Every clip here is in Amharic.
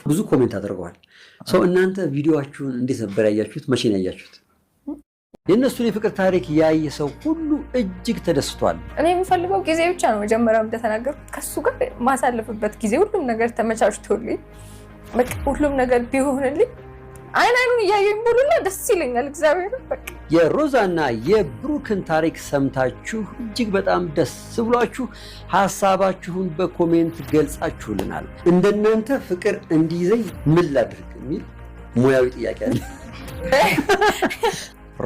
ብዙ ኮሜንት አድርገዋል። ሰው እናንተ ቪዲዮአችሁን እንዴት ነበር ያያችሁት? መቼ ነው ያያችሁት? የእነሱን የፍቅር ታሪክ ያየ ሰው ሁሉ እጅግ ተደስቷል። እኔ የምፈልገው ጊዜ ብቻ ነው። መጀመሪያም እንደተናገርኩት ከሱ ጋር ማሳለፍበት ጊዜ ሁሉም ነገር ተመቻችቶልኝ በቃ ሁሉም ነገር ቢሆንልኝ አይኑን እያየኝ ሙሉና ደስ ይለኛል። እግዚአብሔር በቃ የሮዛና የብሩክን ታሪክ ሰምታችሁ እጅግ በጣም ደስ ብሏችሁ ሐሳባችሁን በኮሜንት ገልጻችሁልናል። እንደናንተ ፍቅር እንዲይዘኝ ምን ላድርግ የሚል ሙያዊ ጥያቄ አለ።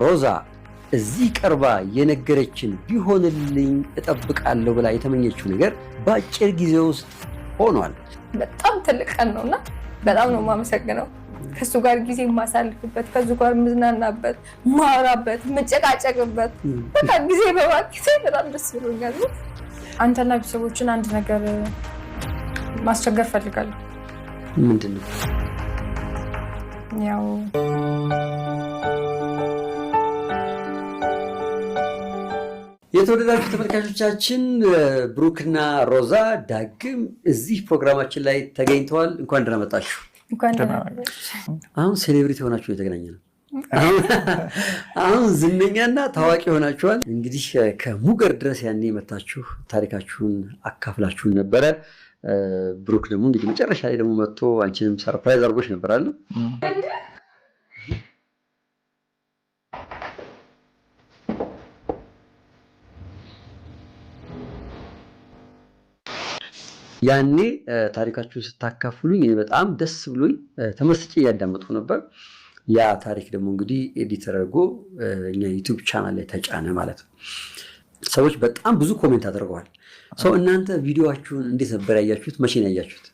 ሮዛ እዚህ ቀርባ የነገረችን ቢሆንልኝ እጠብቃለሁ ብላ የተመኘችው ነገር በአጭር ጊዜ ውስጥ ሆኗል። በጣም ትልቅ ቀን ነውና በጣም ነው የማመሰግነው። ከሱ ጋር ጊዜ ማሳልፍበት፣ ከሱ ጋር ምዝናናበት፣ ማወራበት፣ መጨቃጨቅበት በቃ ጊዜ በማግኘቴ በጣም ደስ ብሎኛል። አንተና ቤተሰቦችን አንድ ነገር ማስቸገር ፈልጋለሁ። ምንድን ነው? ያው የተወደዳችሁ ተመልካቾቻችን ብሩክና ሮዛ ዳግም እዚህ ፕሮግራማችን ላይ ተገኝተዋል። እንኳን ደህና መጣችሁ። አሁን ሴሌብሪቲ ሆናችሁ የተገናኘ ነው። አሁን ዝነኛና ታዋቂ ሆናችኋል። እንግዲህ ከሙገር ድረስ ያኔ መታችሁ ታሪካችሁን አካፍላችሁን ነበረ። ብሩክ ደግሞ እንግዲህ መጨረሻ ላይ ደግሞ መጥቶ አንቺንም ሰርፕራይዝ አድርጎሽ ነበር አለ። ያኔ ታሪካችሁን ስታካፍሉኝ በጣም ደስ ብሎኝ ተመስጬ እያዳመጥኩ ነበር። ያ ታሪክ ደግሞ እንግዲህ ኤዲት ተደርጎ እኛ ዩቲዩብ ቻናል ላይ ተጫነ ማለት ነው። ሰዎች በጣም ብዙ ኮሜንት አድርገዋል። ሰው እናንተ ቪዲዮአችሁን እንዴት ነበር ያያችሁት? መቼ ነው ያያችሁት?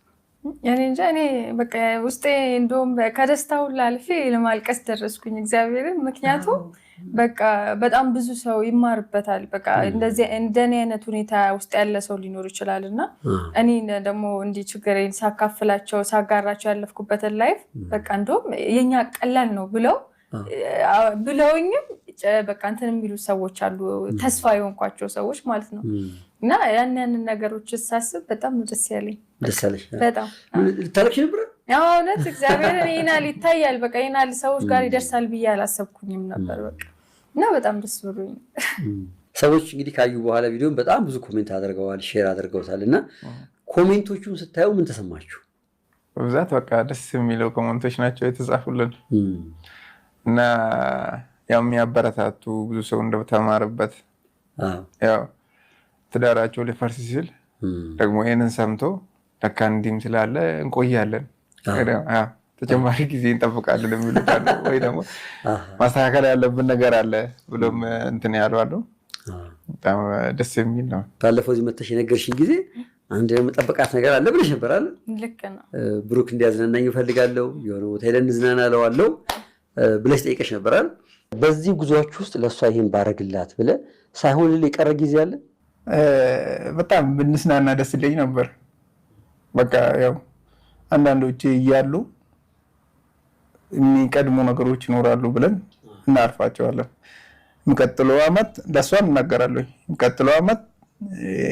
ያኔ እንጃ እኔ በቃ ውስጤ እንደውም ከደስታው ላልፌ ለማልቀስ ደረስኩኝ እግዚአብሔርን። ምክንያቱም በቃ በጣም ብዙ ሰው ይማርበታል። በቃ እንደዚህ እንደኔ አይነት ሁኔታ ውስጥ ያለ ሰው ሊኖር ይችላልና እኔ ደግሞ እንዲህ ችግሬን ሳካፍላቸው ሳጋራቸው ያለፍኩበትን ላይፍ በቃ እንደውም የኛ ቀላል ነው ብለውኝም በቃ እንትን የሚሉ ሰዎች አሉ፣ ተስፋ የሆንኳቸው ሰዎች ማለት ነው። እና ያንን ነገሮች ሳስብ በጣም ደስ ያለኝ። ደስ ያለሽ? በጣም ታሪክሽ ነበር። ያው እውነት እግዚአብሔር ይናል ይታያል። በቃ ይናል ሰዎች ጋር ይደርሳል ብዬ አላሰብኩኝም ነበር። በቃ እና በጣም ደስ ብሎኝ ሰዎች እንግዲህ ካዩ በኋላ ቪዲዮን በጣም ብዙ ኮሜንት አድርገዋል፣ ሼር አድርገውታል። እና ኮሜንቶቹን ስታዩ ምን ተሰማችሁ? በብዛት በቃ ደስ የሚለው ኮሜንቶች ናቸው የተጻፉልን እና ያው የሚያበረታቱ ብዙ ሰው እንደተማረበት ያው ትዳራቸው ሊፈርስ ሲል ደግሞ ይሄንን ሰምቶ ለካ እንዲህም ስላለ እንቆያለን ተጨማሪ ጊዜ እንጠብቃለን የሚሉት አሉ። ወይ ደግሞ ማስተካከል ያለብን ነገር አለ ብሎም እንትን ያሉ አሉ። በጣም ደስ የሚል ነው። ባለፈው እዚህ መተሽ የነገርሽኝ ጊዜ አንድ የምጠብቃት ነገር አለ ብለሽ ነበር አለ። ልክ ነው። ብሩክ እንዲያዝናናኝ እፈልጋለሁ፣ የሆነ ቦታ ሄደን እንዝናና እለዋለሁ ብለሽ ጠይቀሽ ነበር አይደል? በዚህ ጉዟችሁ ውስጥ ለእሷ ይሄን ባረግላት ብለህ ሳይሆንልህ የቀረ ጊዜ አለ? በጣም ብንስናና ደስ ይለኝ ነበር። በቃ ያው አንዳንዶች እያሉ የሚቀድሙ ነገሮች ይኖራሉ ብለን እናርፋቸዋለን። የሚቀጥለው ዓመት ለእሷ እናገራለሁ። የሚቀጥለው ዓመት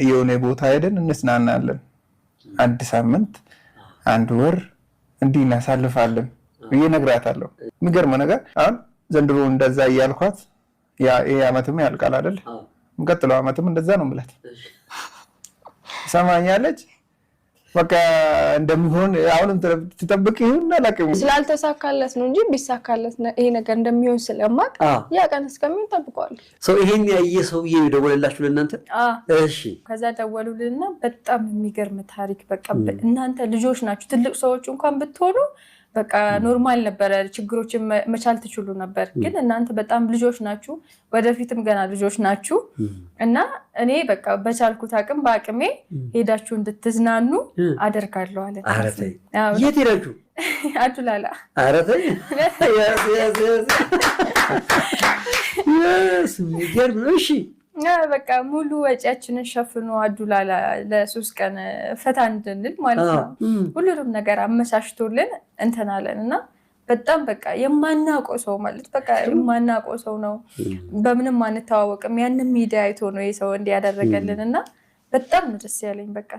የሆነ ቦታ ሄደን እንስናናለን። አንድ ሳምንት፣ አንድ ወር እንዲህ እናሳልፋለን ብዬ እነግራታለሁ። የሚገርም ነገር አሁን ዘንድሮ እንደዛ እያልኳት ይሄ ዓመትም ያልቃል አይደል? የሚቀጥለው ዓመትም እንደዛ ነው የምላት። ሰማኛለች። በቃ እንደሚሆን አሁንም ትጠብቅ ይሁን አላውቅም። ስላልተሳካለት ነው እንጂ ቢሳካለት ይሄ ነገር እንደሚሆን ስለማቅ ያ ቀን እስከሚሆን ጠብቀዋለሁ። ይሄን ያየ ሰውዬ ደወለላችሁ ለእናንተ? እሺ። ከዛ ደወሉልና በጣም የሚገርም ታሪክ። በቃ እናንተ ልጆች ናችሁ፣ ትልቅ ሰዎች እንኳን ብትሆኑ በቃ ኖርማል ነበረ፣ ችግሮችን መቻል ትችሉ ነበር። ግን እናንተ በጣም ልጆች ናችሁ፣ ወደፊትም ገና ልጆች ናችሁ እና እኔ በቃ በቻልኩት አቅም በአቅሜ ሄዳችሁ እንድትዝናኑ አደርጋለሁ አለ። የት ሄዳችሁ? አዱላላ። ኧረ ተይ የሚገርም ነው። እሺ በቃ ሙሉ ወጪያችንን ሸፍኖ አዱላላ ለ3 ቀን ፈታ እንድንል ማለት ነው። ሁሉንም ነገር አመቻችቶልን እንተናለን እና በጣም በቃ የማናውቀው ሰው ማለት በቃ የማናውቀው ሰው ነው። በምንም አንተዋወቅም። ያንን ሚዲያ አይቶ ነው የሰው እንዲያደረገልን እና በጣም ደስ ያለኝ በቃ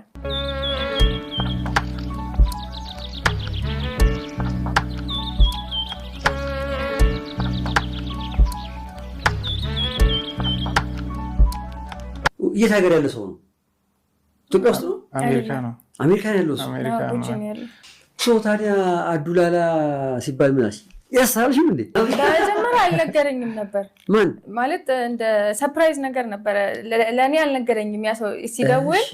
የት ሀገር ያለ ሰው ነው? ኢትዮጵያ ውስጥ ነው? አሜሪካ ያለው ሰው ሰው። ታዲያ አዱላላ ሲባል ምን ያሳልሽም እንዴ? በመጀመሪያ አልነገረኝም ነበር። ማን ማለት እንደ ሰርፕራይዝ ነገር ነበረ ለእኔ አልነገረኝም። ያ ሰው ሲደውል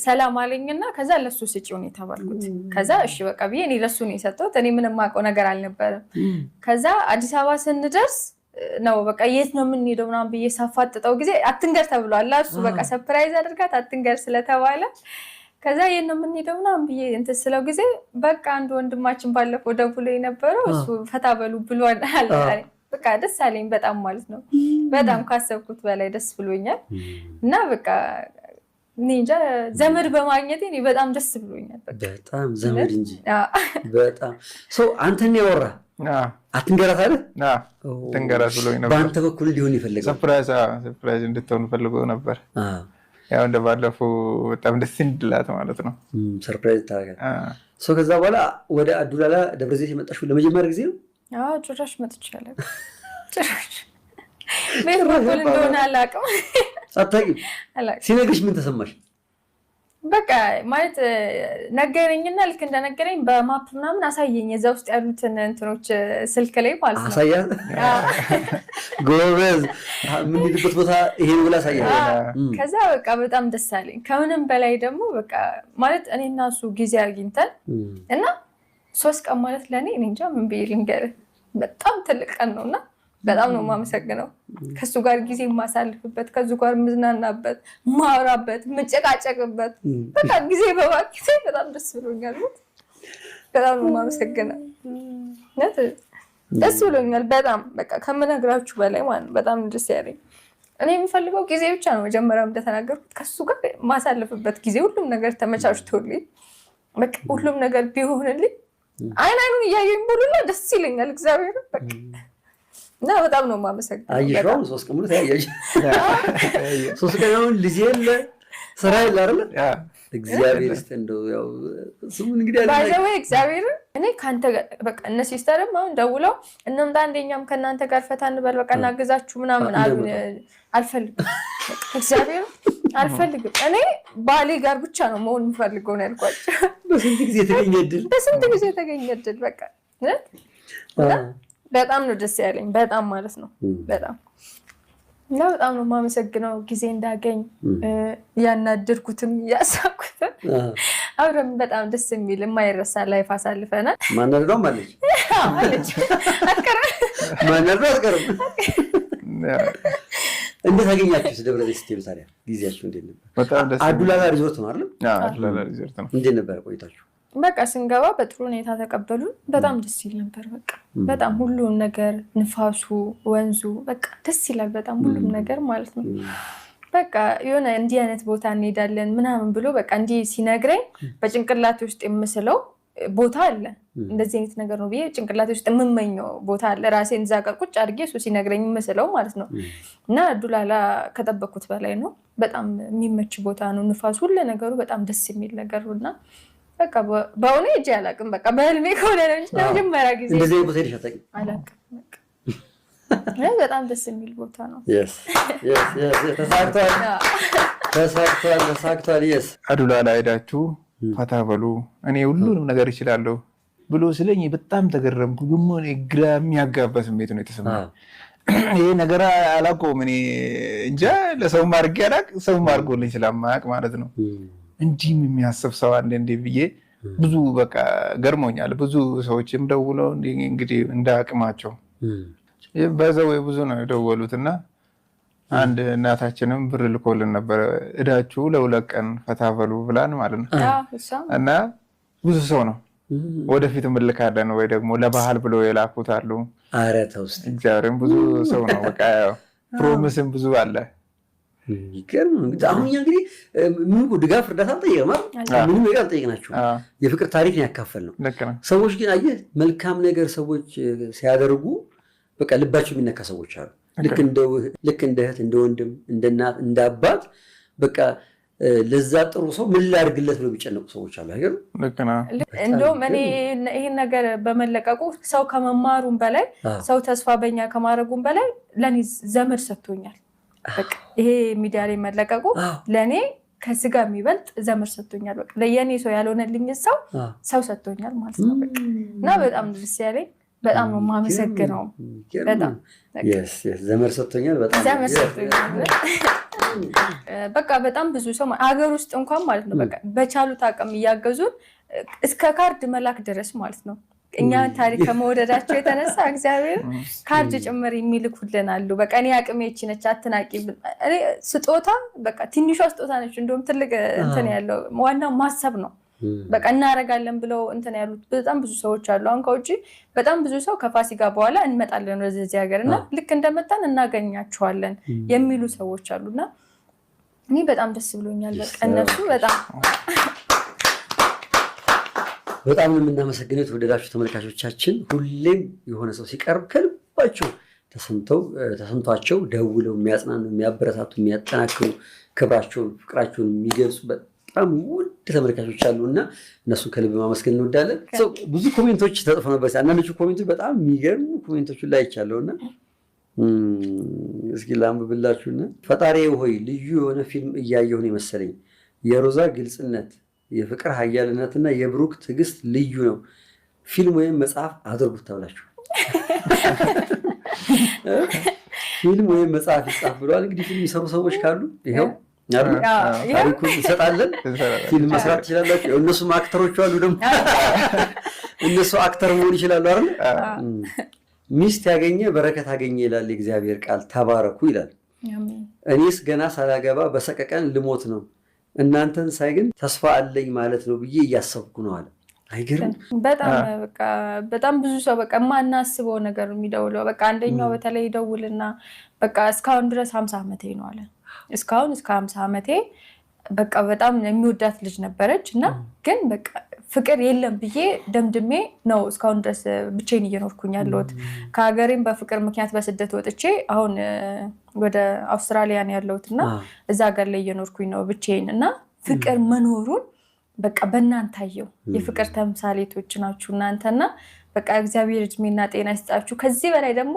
ሰላም አለኝና ከዛ ለሱ ስጪው ነው የተባልኩት። ከዛ እሺ በቃ ብዬ እኔ ለሱ ነው የሰጠሁት። እኔ ምንም የማውቀው ነገር አልነበረም። ከዛ አዲስ አበባ ስንደርስ ነው በቃ የት ነው የምንሄደው ምናምን ብዬ ሳፋጥጠው ጊዜ አትንገር ተብሏል። እሱ በቃ ሰርፕራይዝ አድርጋት አትንገር ስለተባለ ከዛ የት ነው የምንሄደው ምናምን ብዬ እንትን ስለው ጊዜ በቃ አንድ ወንድማችን ባለፈው ደውሎ የነበረው እሱ ፈታ በሉ ብሏል አለ። በቃ ደስ አለኝ በጣም ማለት ነው። በጣም ካሰብኩት በላይ ደስ ብሎኛል። እና በቃ እኔ እንጃ ዘመድ በማግኘቴ እኔ በጣም ደስ ብሎኛል። በጣም ዘመድ እንጂ በጣም ሰው አንተን ያወራ አትንገራት አለ። ትንገራት ብሎኝ ነበር። በአንተ በኩል ሊሆን ይፈልጋል። ሰርፕራይዝ እንድትሆን ፈልጎ ነበር። ያው እንደባለፈው በጣም ደስ እንድላት ማለት ነው። ሰርፕራይዝ ታደርጋለህ። ሰው ከዛ በኋላ ወደ አዱላላ ደብረ ዘይት የመጣሽው ለመጀመሪያ ጊዜ ነው? አዎ ጭራሽ መጥቻለሁ። ጭራሽ ቤት በኩል እንደሆነ አላውቅም። አታውቂም? ሲነግርሽ ምን ተሰማሽ? በቃ ማለት ነገረኝና ልክ እንደነገረኝ በማፕ ምናምን አሳየኝ። እዛ ውስጥ ያሉትን እንትኖች ስልክ ላይ ማለት ነው። አሳያ ጎበዝ የምንሄድበት ቦታ ይሄ ነው ብላ አሳያ። ከዛ በቃ በጣም ደስ አለኝ። ከምንም በላይ ደግሞ በቃ ማለት እኔና እሱ ጊዜ አግኝተን እና 3 ቀን ማለት ለእኔ እኔ እንጃ ምን ብዬ ልንገርህ በጣም ትልቅ ቀን ነውና በጣም ነው የማመሰግነው። ከሱ ጋር ጊዜ የማሳልፍበት፣ ከሱ ጋር የምዝናናበት፣ የማወራበት፣ የምጨቃጨቅበት በቃ ጊዜ በማግኘቴ በጣም ደስ ብሎኛል። በጣም ነው የማመሰግነው። ደስ ብሎኛል በጣም በቃ ከምነግራችሁ በላይ ማለት ነው። በጣም ደስ ያለኝ እኔ የሚፈልገው ጊዜ ብቻ ነው። መጀመሪያም እንደተናገርኩት ከሱ ጋር ማሳልፍበት ጊዜ ሁሉም ነገር ተመቻችቶልኝ በቃ ሁሉም ነገር ቢሆንልኝ አይኑን እያየኝ ብሉና ደስ ይለኛል። እግዚአብሔር በቃ እና በጣም ነው የማመሰግነው። አየሽው 3 ቀን ሙሉ ታያየሽ። 3 ቀን አሁን ልጅ የለ ስራ የለ አይደል? እግዚአብሔር ይስጥንደው። ያው ስሙን እንግዲህ አለ ባይዘው እግዚአብሔር እኔ ካንተ በቃ እነ ሲስተርም አሁን ደውለው እንምጣ አንደኛም ከናንተ ጋር ፈታ እንበል በቃ እናግዛችሁ ምናምን አልፈልግም። እግዚአብሔር አልፈልግም። እኔ ባሌ ጋር ብቻ ነው መሆን የምፈልገው ነው ያልኳቸው። በስንት ጊዜ ተገኘ እድል በቃ በጣም ነው ደስ ያለኝ። በጣም ማለት ነው በጣም እና በጣም ነው የማመሰግነው ጊዜ እንዳገኝ ያናደርኩትም ያሳኩትም አብረን በጣም ደስ የሚል የማይረሳ ላይፍ አሳልፈናል። ማናደው ማለች አትቀርም። እንዴት አገኛችሁስ? ደብረ ዘይት ስትሄዱ ታዲያ ጊዜያችሁ እንዴት ነበር? አዱላላ ሪዞርት ነው አይደል? አዱላላ ሪዞርት ነው። እንዴት ነበር ቆይታችሁ? በቃ ስንገባ በጥሩ ሁኔታ ተቀበሉን። በጣም ደስ ይል ነበር። በቃ በጣም ሁሉም ነገር ንፋሱ፣ ወንዙ በቃ ደስ ይላል በጣም ሁሉም ነገር ማለት ነው። በቃ የሆነ እንዲህ አይነት ቦታ እንሄዳለን ምናምን ብሎ በቃ እንዲህ ሲነግረኝ በጭንቅላቴ ውስጥ የምስለው ቦታ አለ። እንደዚህ አይነት ነገር ነው ብዬ ጭንቅላቴ ውስጥ የምመኘው ቦታ አለ። ራሴን እዛ ጋር ቁጭ አድርጌ እሱ ሲነግረኝ የምስለው ማለት ነው። እና አዱላላ ከጠበቅኩት በላይ ነው። በጣም የሚመች ቦታ ነው። ንፋሱ፣ ሁሉ ነገሩ በጣም ደስ የሚል ነገር እና በቃ በእውነ እጅ አላውቅም። በቃ በህልሜ ከሆነ ነው እንጂ ለመጀመሪያ ጊዜ እንደዚህ ቦታ ሄደሽ አታውቂም? አላውቅም። በጣም ደስ የሚል ቦታ ነው። ተሳክቷል። አዱላላ ሄዳችሁ ፈታ በሉ እኔ ሁሉንም ነገር ይችላለሁ ብሎ ስለኝ በጣም ተገረምኩ። ግን ግራ የሚያጋባ ስሜት ነው የተሰማኝ። ይሄ ነገር አላውቀውም እኔ እንጃ። ለሰው ማርጌ አላውቅ፣ ሰው ማርጎልኝ ስለማያውቅ ማለት ነው። እንዲህም የሚያስብ ሰው አለ እንዴ ብዬ ብዙ በቃ ገርሞኛል። ብዙ ሰዎችም ደውለው እንግዲህ እንደ አቅማቸው በዛው ብዙ ነው የደወሉትና አንድ እናታችንም ብር ልኮልን ነበር እዳችሁ ለ2 ቀን ፈታ በሉ ብላን ማለት ነው። እና ብዙ ሰው ነው ወደፊት ምልካለን ወይ ደግሞ ለባህል ብለው የላኩት አሉ። ኧረ ተው እስኪ እግዚአብሔርም ብዙ ሰው ነው በቃ ፕሮሚስም ብዙ አለ። ይገርም ነው። አሁን እንግዲህ ምን ድጋፍ እርዳታ ጠይቀማ ምንም ነገር አልጠየቅናችሁ። የፍቅር ታሪክ ነው ያካፈልነው። ሰዎች ግን አየህ መልካም ነገር ሰዎች ሲያደርጉ በቃ ልባቸው የሚነካ ሰዎች አሉ። ልክ እንደ እህት፣ እንደ ወንድም፣ እንደ እናት፣ እንደ አባት በቃ ለዛ ጥሩ ሰው ምን ላድርግለት ብለው ቢጨነቁ ሰዎች አሉ። አይገርም? እንደውም እኔ ይሄን ነገር በመለቀቁ ሰው ከመማሩም በላይ ሰው ተስፋ በኛ ከማድረጉም በላይ ለኔ ዘመድ ሰጥቶኛል። በቃ ይሄ ሚዲያ ላይ መለቀቁ ለእኔ ከስጋ የሚበልጥ ዘመድ ሰጥቶኛል። በቃ ለየኔ ሰው ያልሆነልኝ ሰው ሰጥቶኛል ማለት ነው። በቃ እና በጣም ደስ ያለኝ በጣም ነው የማመሰግነው። በጣም ዘመድ ሰጥቶኛል። በቃ በጣም ብዙ ሰው ሀገር ውስጥ እንኳን ማለት ነው በቃ በቻሉት አቅም እያገዙን እስከ ካርድ መላክ ድረስ ማለት ነው። እኛን ታሪክ ከመወደዳቸው የተነሳ እግዚአብሔር ካርድ ጭምር የሚልኩልን አሉ። በቃ እኔ አቅሜ እቺ ነች አትናቂ። እኔ ስጦታ በቃ ትንሿ ስጦታ ነች። እንደውም ትልቅ እንትን ያለው ዋናው ማሰብ ነው። በቃ እናረጋለን ብለው እንትን ያሉት በጣም ብዙ ሰዎች አሉ። አሁን ከውጪ በጣም ብዙ ሰው ከፋሲካ በኋላ እንመጣለን ወደዚህ ሀገር እና ልክ እንደመጣን እናገኛቸዋለን የሚሉ ሰዎች አሉና እኔ በጣም ደስ ብሎኛል። በቃ እነሱ በጣም የምናመሰግነው የተወደዳችሁ ተመልካቾቻችን፣ ሁሌም የሆነ ሰው ሲቀርብ ከልባቸው ተሰምቷቸው ደውለው የሚያጽናኑ፣ የሚያበረታቱ፣ የሚያጠናክሩ ክብራቸውን፣ ፍቅራቸውን የሚገልጹ በጣም ውድ ተመልካቾች አሉ እና እነሱን ከልብ ማመስገን እንወዳለን። ብዙ ኮሜንቶች ተጽፎ ነበር። አንዳንዶቹ ኮሜንቶች በጣም የሚገርሙ ኮሜንቶችን ላይ ይቻለውና እስኪ ላንብብላችሁና ፈጣሪ ሆይ ልዩ የሆነ ፊልም እያየሁን የመሰለኝ የሮዛ ግልጽነት፣ የፍቅር ኃያልነትና የብሩክ ትዕግስት ልዩ ነው። ፊልም ወይም መጽሐፍ አድርጉት ተብላችሁ ፊልም ወይም መጽሐፍ ይጻፍ ብለዋል። እንግዲህ ፊልም የሚሰሩ ሰዎች ካሉ ይኸው ታሪኩን እንሰጣለን። ፊልም መስራት ትችላላችሁ። እነሱም አክተሮቹ አሉ ደግሞ እነሱ አክተር መሆን ይችላሉ አይደል? ሚስት ያገኘ በረከት አገኘ ይላል የእግዚአብሔር ቃል። ተባረኩ ይላል። እኔስ ገና ሳላገባ በሰቀቀን ልሞት ነው፣ እናንተን ሳይ ግን ተስፋ አለኝ ማለት ነው ብዬ እያሰብኩ ነው አለ። አይገርም? በጣም ብዙ ሰው በቃ የማናስበው ነገር የሚደውለው በቃ አንደኛው በተለይ ይደውልና በቃ እስካሁን ድረስ 50 ዓመቴ ነው አለ። እስካሁን እስከ 50 ዓመቴ በቃ በጣም የሚወዳት ልጅ ነበረች እና ግን በቃ ፍቅር የለም ብዬ ደምድሜ ነው እስካሁን ድረስ ብቻዬን እየኖርኩኝ ያለሁት። ከሀገሬም በፍቅር ምክንያት በስደት ወጥቼ አሁን ወደ አውስትራሊያ ነው ያለሁት እና እዛ ሀገር ላይ እየኖርኩኝ ነው ብቻዬን እና ፍቅር መኖሩን በቃ በእናንተ አየሁ። የፍቅር ተምሳሌቶች ናችሁ እናንተና በቃ እግዚአብሔር እድሜና ጤና ይስጣችሁ። ከዚህ በላይ ደግሞ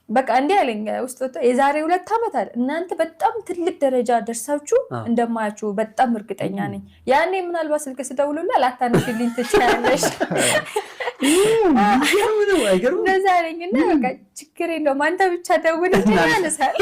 በቃ እንዲህ አለኝ ውስጥ ወጥቶ የዛሬ 2 ዓመት አለ እናንተ በጣም ትልቅ ደረጃ ደርሳችሁ እንደማያችሁ በጣም እርግጠኛ ነኝ። ያኔ ምናልባት ስልክ ስደውሉልኝ ላታነሺልኝ ትችያለሽ እንደዛ አለኝና በቃ ችግር የለውም አንተ ብቻ ደውልልኝ ያነሳል።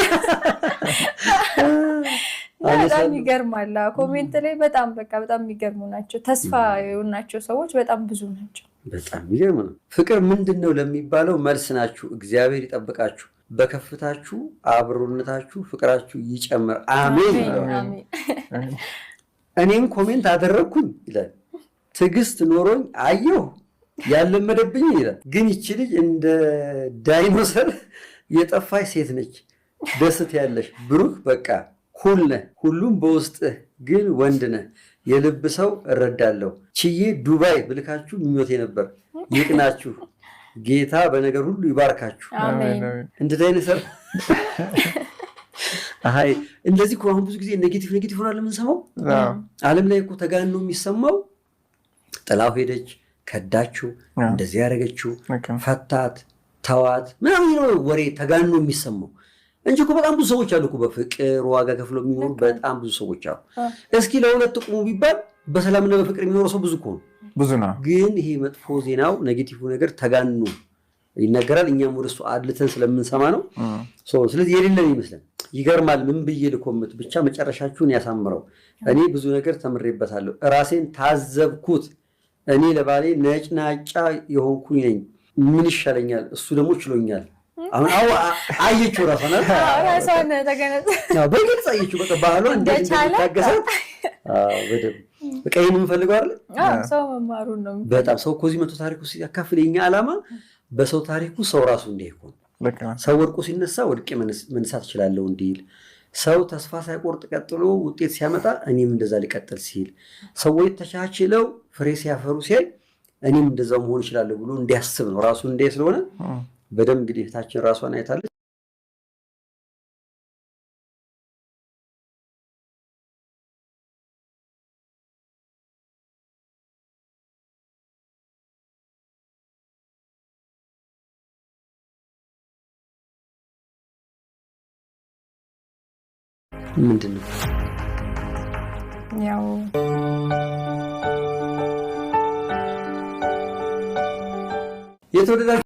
በጣም ይገርማል። ኮሜንት ላይ በጣም የሚገርሙ ናቸው። ተስፋ የሆናቸው ሰዎች በጣም ብዙ ናቸው። በጣም ይገርም ነው። ፍቅር ምንድነው ለሚባለው መልስ ናችሁ። እግዚአብሔር ይጠብቃችሁ፣ በከፍታችሁ አብሮነታችሁ ፍቅራችሁ ይጨምር። አሜን። እኔም ኮሜንት አደረግኩኝ ይላል። ትዕግስት ኖሮኝ አየሁ ያለመደብኝ ይላል። ግን ይቺ ልጅ እንደ ዳይኖሰር የጠፋች ሴት ነች። ደስት ያለሽ ብሩክ በቃ ኩል ነህ፣ ሁሉም በውስጥህ ግን ወንድ ነህ። የልብ ሰው እረዳለሁ። ችዬ ዱባይ ብልካችሁ ምኞቴ ነበር። ይቅናችሁ፣ ጌታ በነገር ሁሉ ይባርካችሁ። እንደ ዳይኖሰር እንደዚህ እኮ አሁን ብዙ ጊዜ ኔጌቲቭ ሆናል የምንሰማው። ዓለም ላይ እኮ ተጋኖ የሚሰማው ጥላው ሄደች፣ ከዳችሁ፣ እንደዚህ ያደረገችው፣ ፈታት፣ ተዋት ምናምን ወሬ ተጋኖ የሚሰማው እንጂ እኮ በጣም ብዙ ሰዎች አሉ እኮ በፍቅር ዋጋ ከፍሎ የሚኖሩ በጣም ብዙ ሰዎች አሉ። እስኪ ለሁለት ቁሙ ቢባል በሰላምና በፍቅር የሚኖር ሰው ብዙ እኮ ነው፣ ብዙ ነው። ግን ይሄ መጥፎ ዜናው ኔጌቲቭ ነገር ተጋኖ ይነገራል። እኛም ወደሱ አድልተን ስለምንሰማ ነው። ስለዚህ የሌለን ይመስላል። ይገርማል። ምን ብዬ ልኮምት ብቻ መጨረሻችሁን ያሳምረው። እኔ ብዙ ነገር ተምሬበታለሁ። ራሴን ታዘብኩት። እኔ ለባሌ ነጭናጫ የሆንኩኝ ነኝ። ምን ይሻለኛል? እሱ ደግሞ ችሎኛል። አሁን አየችው ራሷን ተገነዘ በግልጽ አየችው። በቃ ባህሏ እንደታገሳት በደምብ በቃ ይሄን የምፈልገው አይደል? ሰው መማሩን ነው። በጣም ሰው እኮ እዚህ መቶ ታሪኩ ሲያካፍል የኛ ዓላማ በሰው ታሪኩ ሰው ራሱ እንዲሆን፣ ሰው ወድቆ ሲነሳ ወድቄ መነሳት እችላለሁ እንዲል፣ ሰው ተስፋ ሳይቆርጥ ቀጥሎ ውጤት ሲያመጣ እኔም እንደዛ ሊቀጥል ሲል፣ ሰዎች ተቻችለው ፍሬ ሲያፈሩ ሲያይ እኔም እንደዛው መሆን እችላለሁ ብሎ እንዲያስብ ነው ራሱ እንደ ስለሆነ በደንብ እንግዲህ እህታችን ራሷን አይታለች። ምንድን ነው? ያው የተወደዳችሁ